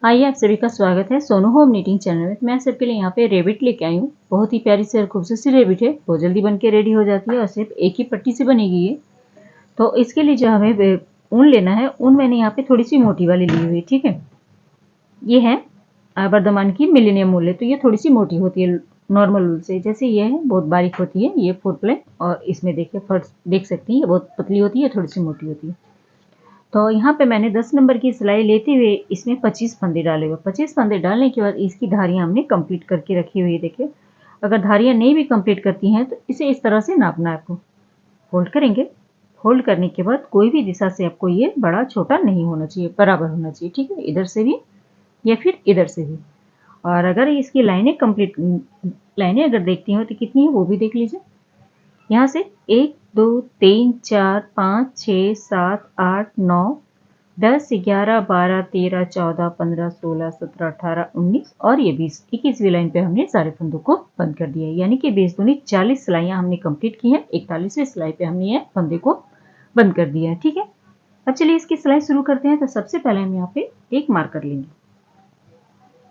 आइए आप सभी का स्वागत है सोनू होम नीटिंग चैनल में। मैं सबके लिए यहाँ पे रेबिट लेके आई हूँ। बहुत ही प्यारी सी और खूबसूरत सी रेबिट है। बहुत जल्दी बन के रेडी हो जाती है और सिर्फ एक ही पट्टी से बनेगी ये। तो इसके लिए जो हमें ऊन लेना है, ऊन मैंने यहाँ पे थोड़ी सी मोटी वाली ली हुई, ठीक है। ये है वर्धमान की मिलेनियम ऊन है, तो ये थोड़ी सी मोटी होती है नॉर्मल ऊन से। जैसे ये है बहुत बारीक होती है ये 4 प्ले, और इसमें देखिए फर्स्ट देख सकती हैं ये बहुत पतली होती है, थोड़ी सी मोटी होती है। तो यहाँ पे मैंने 10 नंबर की सिलाई लेते हुए इसमें 25 फंदे डाले हुए। 25 फंदे डालने के बाद इसकी धारियाँ हमने कंप्लीट करके रखी हुई है। देखिए अगर धारियाँ नहीं भी कंप्लीट करती हैं तो इसे इस तरह से नापना है आपको। फोल्ड करेंगे, फोल्ड करने के बाद कोई भी दिशा से आपको ये बड़ा छोटा नहीं होना चाहिए, बराबर होना चाहिए, ठीक है। इधर से भी या फिर इधर से भी। और अगर इसकी लाइनें कंप्लीट लाइनें अगर देखती हो तो कितनी है वो भी देख लीजिए। यहाँ से 1 2 3 4 5 6 7 8 9 10 11 12 13 14 15 16 17 18 19 और ये 20 21वीं लाइन पे हमने सारे फंदों को बंद कर दिया है। यानी कि 20 दूनी 40 सिलाइयाँ हमने कंप्लीट की हैं। 41वीं सिलाई पे हमने ये फंदे को बंद कर दिया है, ठीक है। अब चलिए इसकी सिलाई शुरू करते हैं। तो सबसे पहले हम यहाँ पे एक मार्कर लेंगे,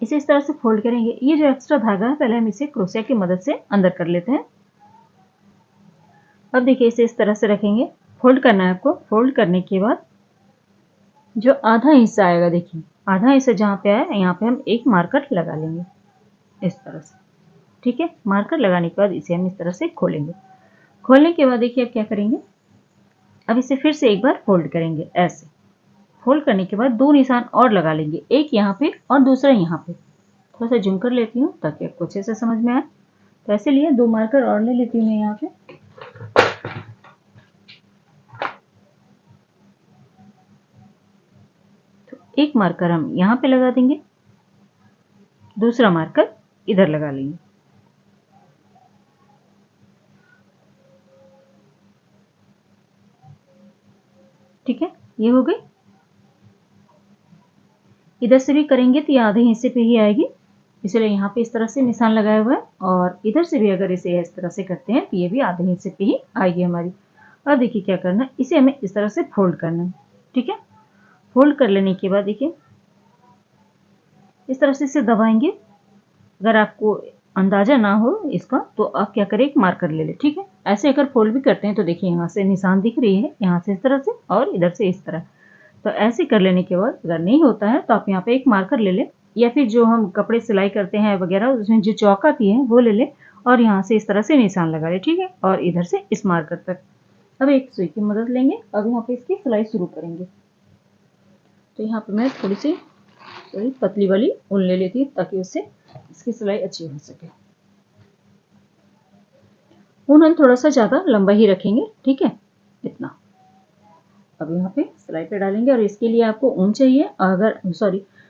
इसे इस तरह से फोल्ड करेंगे। ये जो एक्स्ट्रा धागा है पहले हम इसे क्रोशिया की मदद से अंदर कर लेते हैं। अब देखिए इसे इस तरह से रखेंगे, फोल्ड करना है आपको। फोल्ड करने के बाद जो आधा हिस्सा आएगा, देखिए आधा हिस्सा जहाँ पे आया यहाँ पे हम एक मार्कर लगा लेंगे इस तरह से, ठीक है। मार्कर लगाने के बाद इसे हम इस तरह से खोलेंगे। खोलने के बाद देखिए अब क्या करेंगे, अब इसे फिर से एक बार फोल्ड करेंगे। ऐसे फोल्ड करने के बाद 2 निशान और लगा लेंगे, एक यहाँ पे और दूसरा यहाँ पे। थोड़ा सा जूम कर लेती हूँ ताकि आपको अच्छे से समझ में आए। तो ऐसे लिए 2 मार्कर और ले लेती हूँ मैं यहाँ पे। एक मार्कर हम यहाँ पे लगा देंगे, दूसरा मार्कर इधर लगा लेंगे, ठीक है। ये हो गई। इधर से भी करेंगे तो ये आधे हिस्से पे ही आएगी, इसलिए यहाँ पे इस तरह से निशान लगाया हुआ है। और इधर से भी अगर इसे इस तरह से करते हैं तो ये भी आधे हिस्से पे ही आएगी हमारी। अब देखिए क्या करना है, इसे हमें इस तरह से फोल्ड करना है, ठीक है। फोल्ड कर लेने के बाद देखिए इस तरह से इसे दबाएंगे। अगर आपको अंदाजा ना हो इसका तो आप क्या करें, एक मार्कर ले लें, ठीक है। ऐसे अगर फोल्ड भी करते हैं तो देखिए यहाँ से निशान दिख रही है, यहाँ से इस तरह से और इधर से इस तरह। तो ऐसे कर लेने के बाद अगर नहीं होता है तो आप यहाँ पे एक मार्कर ले लें, या फिर जो हम कपड़े सिलाई करते हैं वगैरह उसमें जो चौक आती है वो ले लें और यहाँ से इस तरह से निशान लगा लें, ठीक है। और इधर से इस मार्कर तक। अब एक सुई की मदद लेंगे, अब यहाँ पे इसकी सिलाई शुरू करेंगे। तो यहाँ पे मैं थोड़ी सी पतली वाली ऊन ले लेती हूँ ताकि उससे इसकी सिलाई अच्छी हो सके। ऊन हम थोड़ा सा ज़्यादा लंबा ही रखेंगे, ठीक है, इतना। अब यहाँ पे सिलाई पे डालेंगे और इसके लिए आपको ऊन चाहिए, अगर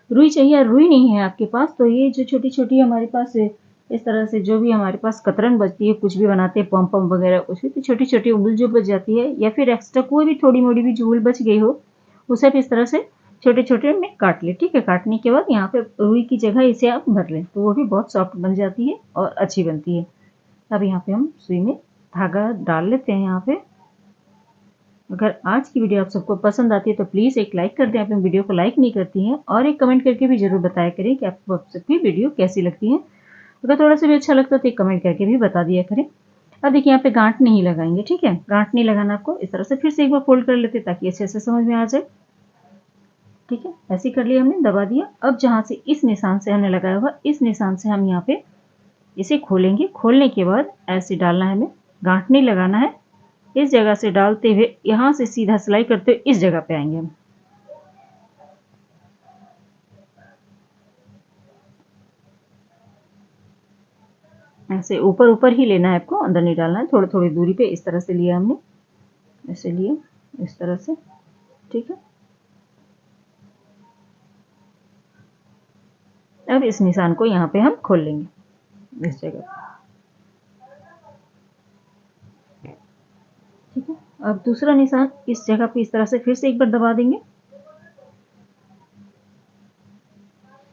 रुई चाहिए। रुई नहीं है आपके पास तो ये जो छोटी छोटी हमारे पास इस तरह से जो भी हमारे पास कतरन बचती है, कुछ भी बनाते हैं पम पम वगैरह, कुछ भी, तो छोटी छोटी उंगल जो बच जाती है या फिर एक्स्ट्रा कोई भी थोड़ी मोड़ी भी जो बच गई हो उसे आप इस तरह से छोटे छोटे में काट ले, ठीक है। काटने के बाद यहाँ पे रुई की जगह इसे आप भर लें तो वो भी बहुत सॉफ्ट बन जाती है और अच्छी बनती है। अब यहाँ पे हम सुई में धागा डाल लेते हैं। यहाँ पे अगर आज की वीडियो आप सबको पसंद आती है तो प्लीज़ एक लाइक कर दें। आप वीडियो को लाइक नहीं करती हैं, और एक कमेंट करके भी जरूर बताया करें कि आपको आप सबकी वीडियो कैसी लगती है। अगर थोड़ा सा भी अच्छा लगता है तो एक कमेंट करके भी बता दिया करें। अब देखिए यहाँ पे गांठ नहीं लगाएंगे, ठीक है। गांठ नहीं लगाना आपको। इस तरह से फिर से एक बार फोल्ड कर लेते ताकि अच्छे से समझ में आ जाए, ठीक है। ऐसे कर लिया हमने, दबा दिया। अब जहाँ से इस निशान से हमने लगाया हुआ, इस निशान से हम यहाँ पे इसे खोलेंगे। खोलने के बाद ऐसे डालना है हमें, गांठ नहीं लगाना है। इस जगह से डालते हुए यहाँ से सीधा सिलाई करते हुए इस जगह पे आएंगे हम। ऐसे ऊपर ऊपर ही लेना है आपको, अंदर नहीं डालना है। थोड़ी थोड़ी दूरी पे इस तरह से लिया हमने, ऐसे लिए इस तरह से, ठीक है। अब इस निशान को यहाँ पे हम खोल लेंगे इस जगह, ठीक है। अब दूसरा निशान इस जगह पे इस तरह से फिर से एक बार दबा देंगे।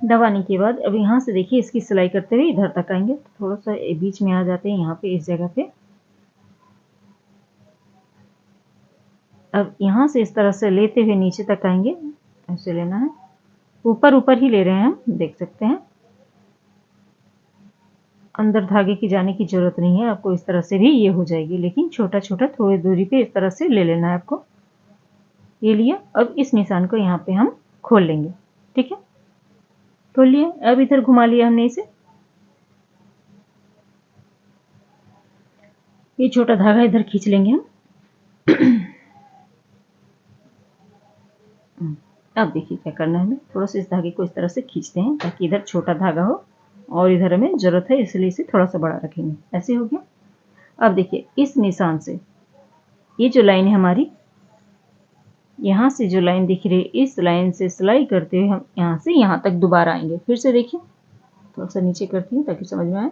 दबाने के बाद अब यहाँ से देखिए इसकी सिलाई करते हुए इधर तक आएंगे, थोड़ा सा बीच में आ जाते हैं यहाँ पे इस जगह पे। अब यहाँ से इस तरह से लेते हुए नीचे तक आएंगे, ऐसे लेना है। ऊपर ऊपर ही ले रहे हैं हम, देख सकते हैं। अंदर धागे की जाने की जरूरत नहीं है आपको, इस तरह से भी ये हो जाएगी, लेकिन छोटा छोटा थोड़ी दूरी पे इस तरह से ले लेना है आपको। ये लिया। अब इस निशान को यहाँ पे हम खोल लेंगे, ठीक है। खोल लिया। अब इधर घुमा लिया हमने इसे। ये छोटा धागा इधर खींच लेंगे हम। अब देखिए क्या करना है हमें, थोड़ा सा इस धागे को इस तरह से खींचते हैं ताकि इधर छोटा धागा हो और इधर हमें जरूरत है इसलिए इसे थोड़ा सा बड़ा रखेंगे। ऐसे हो गया। अब देखिए इस निशान से ये जो लाइन है हमारी, यहाँ से जो लाइन दिख रही है, इस लाइन से सिलाई करते हुए हम यहाँ से यहाँ तक दोबारा आएंगे। फिर से देखिए, थोड़ा सा नीचे करती हूँ ताकि समझ में आए।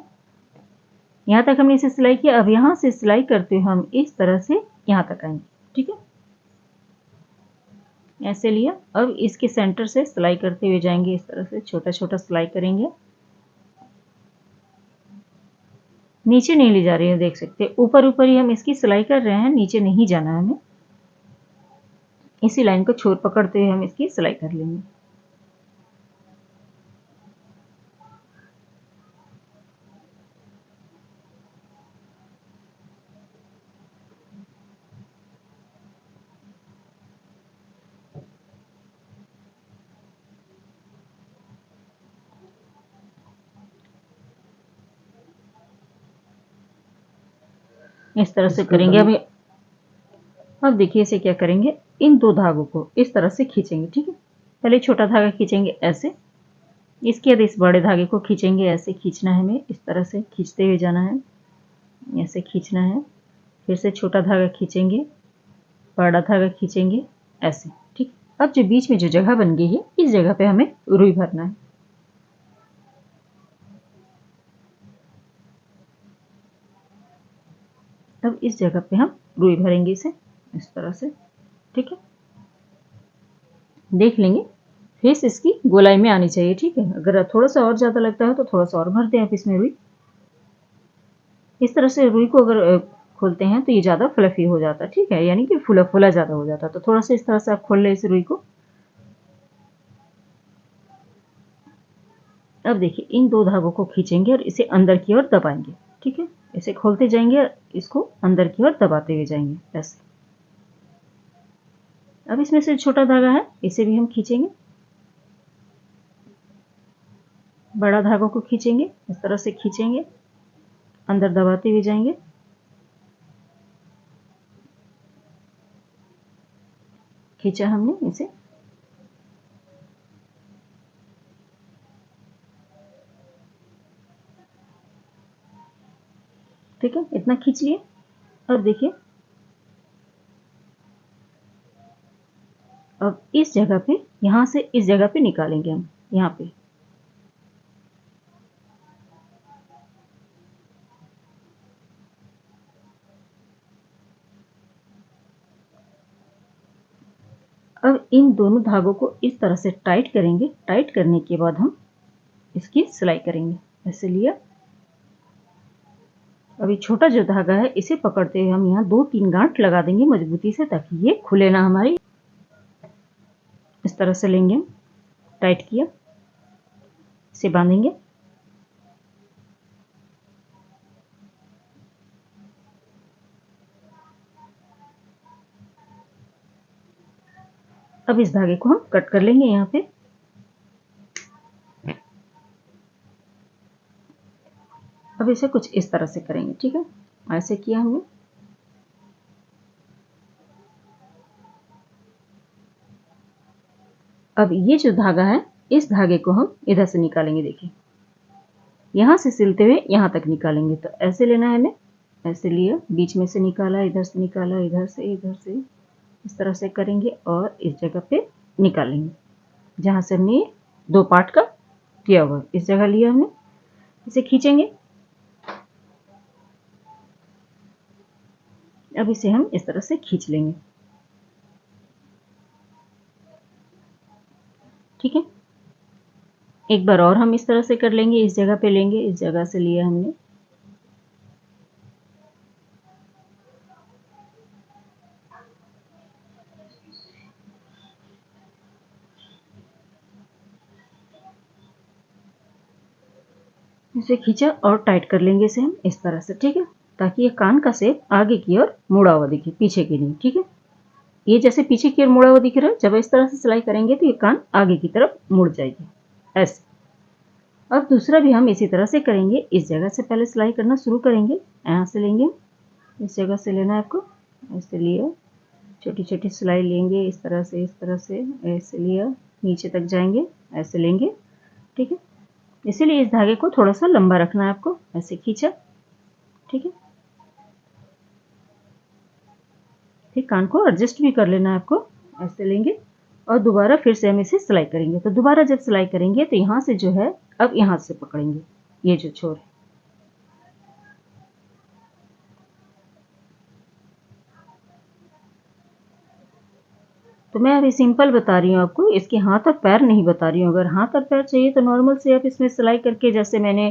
यहाँ तक हमने इसे सिलाई किया। अब यहाँ से सिलाई करते हुए हम इस तरह से यहाँ तक आएंगे, ठीक है। ऐसे लिया। अब इसके सेंटर से सिलाई करते हुए जाएंगे, इस तरह से छोटा छोटा सिलाई करेंगे। नीचे नहीं ले जा रही है, देख सकते हैं ऊपर ऊपर ही हम इसकी सिलाई कर रहे हैं, नीचे नहीं जाना है हमें। इसी लाइन को छोर पकड़ते हुए हम इसकी सिलाई कर लेंगे। इस तरह से करेंगे। अब देखिए इसे क्या करेंगे, इन दो धागों को इस तरह से खींचेंगे, ठीक है। पहले छोटा धागा खींचेंगे ऐसे, इसके बाद इस बड़े धागे को खींचेंगे। ऐसे खींचना है हमें, इस तरह से खींचते हुए जाना है, ऐसे खींचना है। फिर से छोटा धागा खींचेंगे, बड़ा धागा खींचेंगे, ऐसे, ठीक। अब जो बीच में जो जगह बन गई है, इस जगह पे हमें रुई भरना है। अब इस जगह पे हम रुई भरेंगे इसे इस तरह से, ठीक है। देख लेंगे फेस इसकी गोलाई में आनी चाहिए, ठीक है। अगर थोड़ा सा और ज्यादा लगता है तो थोड़ा सा और भर दें आप इसमें रुई। इस तरह से रुई को अगर खोलते हैं तो ये ज्यादा फ्लफी हो जाता है, ठीक है, यानी कि फूला फूला ज्यादा हो जाता है। तो थोड़ा सा इस तरह से आप खोल ले इस रुई को। अब देखिए इन दो धागों को खींचेंगे और इसे अंदर की ओर दबाएंगे, ठीक है। इसे खोलते जाएंगे और इसको अंदर की ओर दबाते हुए जाएंगे, ऐसे। अब इसमें से छोटा धागा है, इसे भी हम खींचेंगे। बड़ा धागों को खींचेंगे, इस तरह से खींचेंगे, अंदर दबाते हुए जाएंगे। खींचा हमने इसे। ठीक है, इतना खींच लिए। अब देखिए, अब इस जगह पे, यहां से इस जगह पे निकालेंगे हम, यहाँ पे। अब इन दोनों धागों को इस तरह से टाइट करेंगे। टाइट करने के बाद हम इसकी सिलाई करेंगे। ऐसे लिया। अभी छोटा जो धागा है इसे पकड़ते हुए हम यहाँ 2-3 गांठ लगा देंगे मजबूती से, ताकि ये खुले ना हमारी। इस तरह से लेंगे, टाइट किया, इसे बांधेंगे। अब इस धागे को हम कट कर लेंगे यहाँ पे। अब इसे कुछ इस तरह से करेंगे, ठीक है। ऐसे किया हमने। अब ये जो धागा है, इस धागे को हम इधर से निकालेंगे। देखिए, यहां से सिलते हुए यहां तक निकालेंगे। तो ऐसे लेना है हमें। ऐसे लिया, बीच में से निकाला, इधर से निकाला, इधर से इस तरह से करेंगे और इस जगह पे निकालेंगे जहां से हमने दो पार्ट का किया हुआ। इस जगह लिया हमने, इसे खींचेंगे। अब इसे हम इस तरह से खींच लेंगे, ठीक है। एक बार और हम इस तरह से कर लेंगे। इस जगह पे लेंगे, इस जगह से लिया हमने, इसे खींचा और टाइट कर लेंगे इसे हम इस तरह से, ठीक है, ताकि ये कान का शेप आगे की ओर मुड़ा हुआ दिखे, पीछे की नहीं, ठीक है। ये जैसे पीछे की ओर मुड़ा हुआ दिख रहा है, जब इस तरह से सिलाई करेंगे तो ये कान आगे की तरफ मुड़ जाएगी ऐसे। अब दूसरा भी हम इसी तरह से करेंगे। इस जगह से पहले सिलाई करना शुरू करेंगे, यहाँ से लेंगे, इस जगह से लेना है आपको, ऐसे लिया, छोटी छोटी सिलाई लेंगे इस तरह से, इस तरह से ऐसे लिया, नीचे तक जाएंगे, ऐसे लेंगे, ठीक है। इसीलिए इस धागे को थोड़ा सा लंबा रखना है आपको, ऐसे खींचा, ठीक है। फिर कान को एडजस्ट भी कर लेना है आपको, ऐसे लेंगे और दोबारा फिर से हम इसे सिलाई करेंगे। तो दोबारा जब सिलाई करेंगे तो यहाँ से जो है, अब यहाँ से पकड़ेंगे ये जो छोर है, तो मैं अभी सिंपल बता रही हूँ आपको, इसके हाथ और पैर नहीं बता रही हूँ। अगर हाथ और पैर चाहिए तो नॉर्मल से आप इसमें सिलाई करके, जैसे मैंने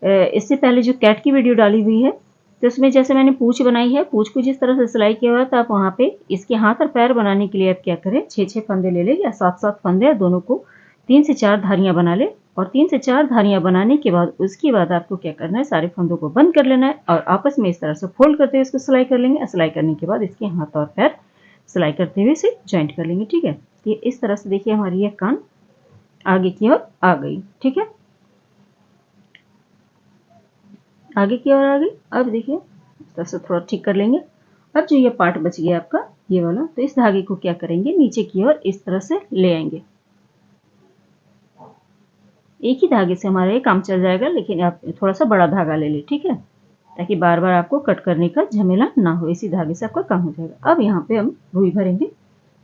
इससे पहले जो कैट की वीडियो डाली हुई है तो उसमें जैसे मैंने पूंछ बनाई है, पूंछ को जिस तरह से सिलाई किया हुआ है, तो आप वहाँ पे इसके हाथ और पैर बनाने के लिए आप क्या करें, 6-6 फंदे ले लें या 7-7 फंदे, दोनों को 3 से 4 धारियां बना ले। और 3 से 4 धारियां बनाने के बाद उसके बाद आपको क्या करना है, सारे फंदों को बंद कर लेना है और आपस में इस तरह से फोल्ड करते हुए इसको सिलाई कर लेंगे। सिलाई करने के बाद इसके हाथ और पैर सिलाई करते हुए इसे ज्वाइंट कर लेंगे, ठीक है। ये इस तरह से देखिए हमारी ये कान आगे की ओर आ गई, ठीक है, आगे की ओर आ गई। अब देखिए इस तरह से थोड़ा ठीक कर लेंगे। अब जो ये पार्ट बच गया आपका ये वाला, तो इस धागे को क्या करेंगे, नीचे की ओर इस तरह से ले आएंगे। एक ही धागे से हमारा ये काम चल जाएगा, लेकिन आप थोड़ा सा बड़ा धागा ले लें, ठीक है, ताकि बार बार आपको कट करने का झमेला ना हो, इसी धागे से आपका काम हो जाएगा। अब यहाँ पे हम रुई भरेंगे।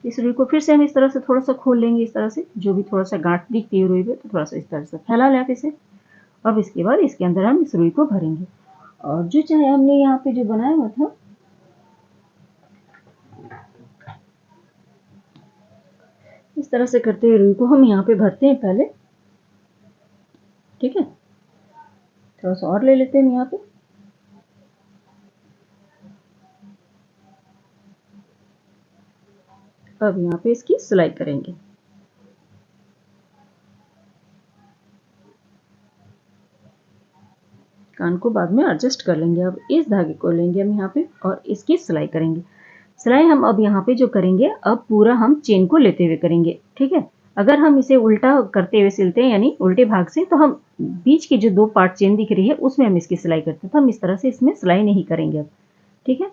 इस रुई को फिर से हम इस तरह से थोड़ा सा खोल लेंगे, इस तरह से, जो भी थोड़ा सा गांठ दिखती है रुई पे तो थोड़ा सा इस तरह से फैला लें आप इसे। अब इसके बाद इसके अंदर हम इस रुई को भरेंगे और जो चाहे हमने यहाँ पे जो बनाया हुआ था, इस तरह से करते हुए रुई को हम यहाँ पे भरते हैं पहले, ठीक है। थोड़ा सा और ले लेते हैं यहाँ पे, अब यहाँ पे इसकी सिलाई करेंगे। कान को बाद में एडजस्ट कर लेंगे। अब इस धागे को लेंगे हम यहाँ पे और इसकी सिलाई करेंगे। सिलाई हम अब यहाँ पे जो करेंगे, अब पूरा हम चेन को लेते हुए करेंगे, ठीक है। अगर हम इसे उल्टा करते हुए सिलते हैं, यानी उल्टे भाग से, तो हम बीच की जो 2 पार्ट चेन दिख रही है उसमें हम इसकी सिलाई करते हैं, तो हम इस तरह से इसमें सिलाई नहीं करेंगे अब, ठीक है।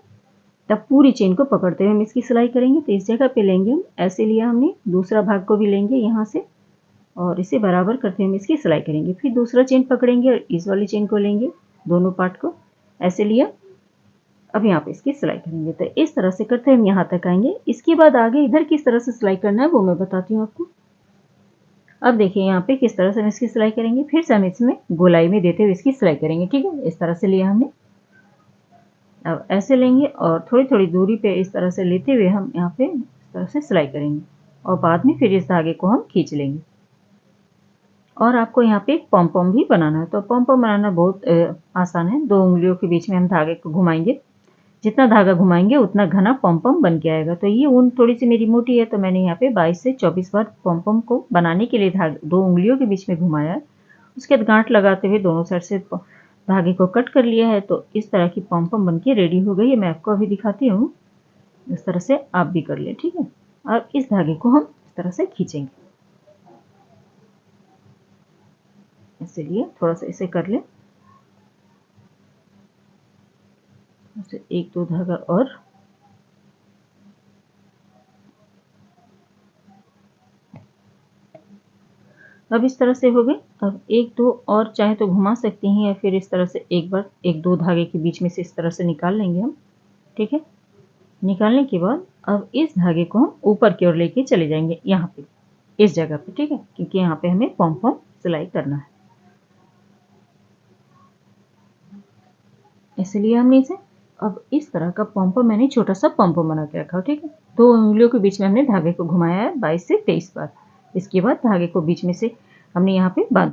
तब पूरी चेन को पकड़ते हुए हम इसकी सिलाई करेंगे। तो इस जगह पे लेंगे हम, ऐसे लिया हमने, दूसरा भाग को भी लेंगे यहाँ से और इसे बराबर करते हुए हम इसकी सिलाई करेंगे। फिर दूसरा चेन पकड़ेंगे और इस वाली चेन को लेंगे, दोनों पार्ट को ऐसे लिया, अब यहाँ पे इसकी सिलाई करेंगे। तो इस तरह से करते हम यहाँ तक आएंगे। इसके बाद आगे इधर किस तरह से सिलाई करना है वो मैं बताती हूँ आपको। अब देखिए यहाँ पे किस तरह से हम इसकी सिलाई करेंगे, फिर से हम इसमें गोलाई में देते हुए इसकी सिलाई करेंगे, ठीक है। इस तरह से लिया हमने, अब ऐसे लेंगे और थोड़ी थोड़ी दूरी पे इस तरह से लेते हुए हम यहाँ पे इस तरह से सिलाई करेंगे और बाद में फिर इस धागे को हम खींच लेंगे। और आपको यहाँ पे एक पॉम पॉम भी बनाना है। तो पॉम पॉम बनाना बहुत आसान है। 2 उंगलियों के बीच में हम धागे को घुमाएंगे, जितना धागा घुमाएंगे उतना घना पॉम पॉम बन के आएगा। तो ये ऊन थोड़ी सी मेरी मोटी है, तो मैंने यहाँ पे 22 से 24 बार पॉम पॉम को बनाने के लिए 2 उंगलियों के बीच में घुमाया है। उसके बाद गांठ लगाते हुए दोनों साइड से धागे को कट कर लिया है। तो इस तरह की पॉम पॉम बन के रेडी हो गई है। मैं आपको अभी दिखाती हूँ, इस तरह से आप भी कर लें, ठीक है। और इस धागे को हम इस तरह से खींचेंगे, इसलिए थोड़ा सा इसे कर लें, ऐसे 1-2 धागा और, अब इस तरह से हो गए। अब 1-2 और चाहे तो घुमा सकती हैं या फिर इस तरह से एक बार 1-2 धागे के बीच में से इस तरह से निकाल लेंगे हम, ठीक है। निकालने के बाद अब इस धागे को हम ऊपर की ओर लेके चले जाएंगे, यहाँ पे इस जगह पे, ठीक है, क्योंकि यहाँ पे हमें पॉम पॉम सिलाई करना है, इसलिए हमने इसे, अब इस तरह का पॉम पॉम मैंने छोटा सा पॉम पॉम बना के रखा, ठीक है। 2 उंगलियों के बीच में हमने धागे को घुमाया है 22 से 23 बार। इसके बाद धागे को बीच में से हमने यहाँ पे बांध।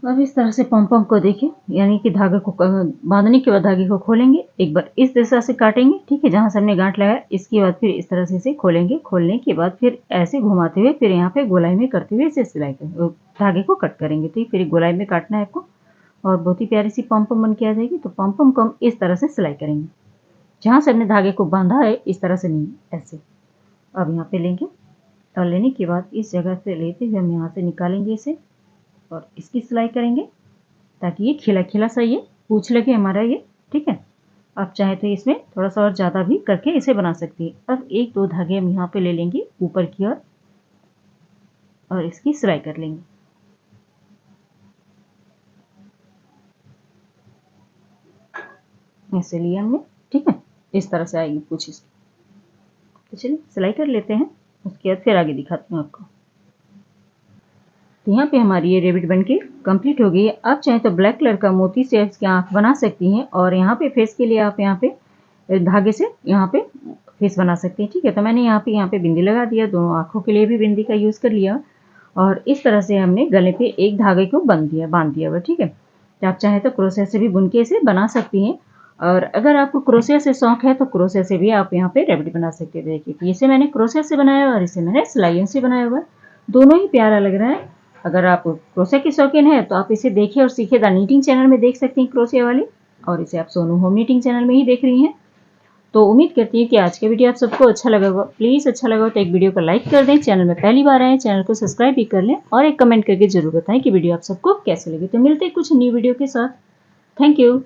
अब इस तरह से पॉम पॉम को देखिए, यानी कि धागे को बांधने के बाद धागे को खोलेंगे, एक बार इस दिशा से काटेंगे, ठीक है, जहां से हमने गांठ लगाया। इसके बाद फिर इस तरह से इसे खोलेंगे, खोलने के बाद फिर ऐसे घुमाते हुए फिर यहाँ पे गोलाई में करते हुए इसे सिलाई करेंगे, धागे को कट करेंगे। तो फिर गोलाई में काटना है आपको और बहुत ही प्यारी सी पम पम बन के आ जाएगी। तो पम पम को हम इस तरह से सिलाई करेंगे, जहाँ से हमने धागे को बांधा है इस तरह से नहीं, ऐसे। अब यहाँ पे लेंगे और लेने के बाद इस जगह से लेते हुए हम यहाँ से निकालेंगे इसे और इसकी सिलाई करेंगे ताकि ये खिला खिला सा ये पूछ लगे हमारा ये, ठीक है। आप चाहे तो इसमें थोड़ा सा और ज़्यादा भी करके इसे बना सकती है। अब एक दो धागे हम यहाँ पे ले लेंगे ऊपर की ओर और इसकी सिलाई कर लेंगे। ऐसे लिया हमने, ठीक है, इस तरह से आएगी पूछ इसकी। तो चलिए सिलाई कर लेते हैं, उसके बाद फिर आगे दिखाती हूँ आपको। तो यहाँ पे हमारी ये रेबिट बनके कंप्लीट हो गई है। आप चाहे तो ब्लैक कलर का मोती से इसकी आँख बना सकती हैं और यहाँ पे फेस के लिए आप यहाँ पे धागे से यहाँ पे फेस बना सकती हैं, ठीक है। तो मैंने यहाँ पे बिंदी लगा दिया, दोनों आँखों के लिए भी बिंदी का यूज़ कर लिया और इस तरह से हमने गले पे एक धागे को बांध दिया हुआ, ठीक है। तो आप चाहे तो क्रोशिया से भी बुन के इसे बना सकती हैं और अगर आपको क्रोशिया से शौक है तो क्रोशिया से भी आप यहाँ पे रेबिट बना सकते हैं। देखिए इसे मैंने क्रोशिया से बनाया और इसे मैंने सिलाइयों से बनाया हुआ, दोनों ही प्यारा लग रहा है। अगर आप क्रोशिया की शौकीन है तो आप इसे देखिए और सीखिए। द नीटिंग चैनल में देख सकती हैं क्रोशिया वाली, और इसे आप सोनू होम नीटिंग चैनल में ही देख रही हैं। तो उम्मीद करती हूँ कि आज का वीडियो आप सबको अच्छा लगा होगा। प्लीज़ अच्छा लगा हो तो एक वीडियो को लाइक कर दें, चैनल में पहली बार आए चैनल को सब्सक्राइब भी कर लें और एक कमेंट करके जरूर बताएं कि वीडियो आप सबको कैसे लगे। तो मिलते हैं कुछ न्यू वीडियो के साथ। Thank you.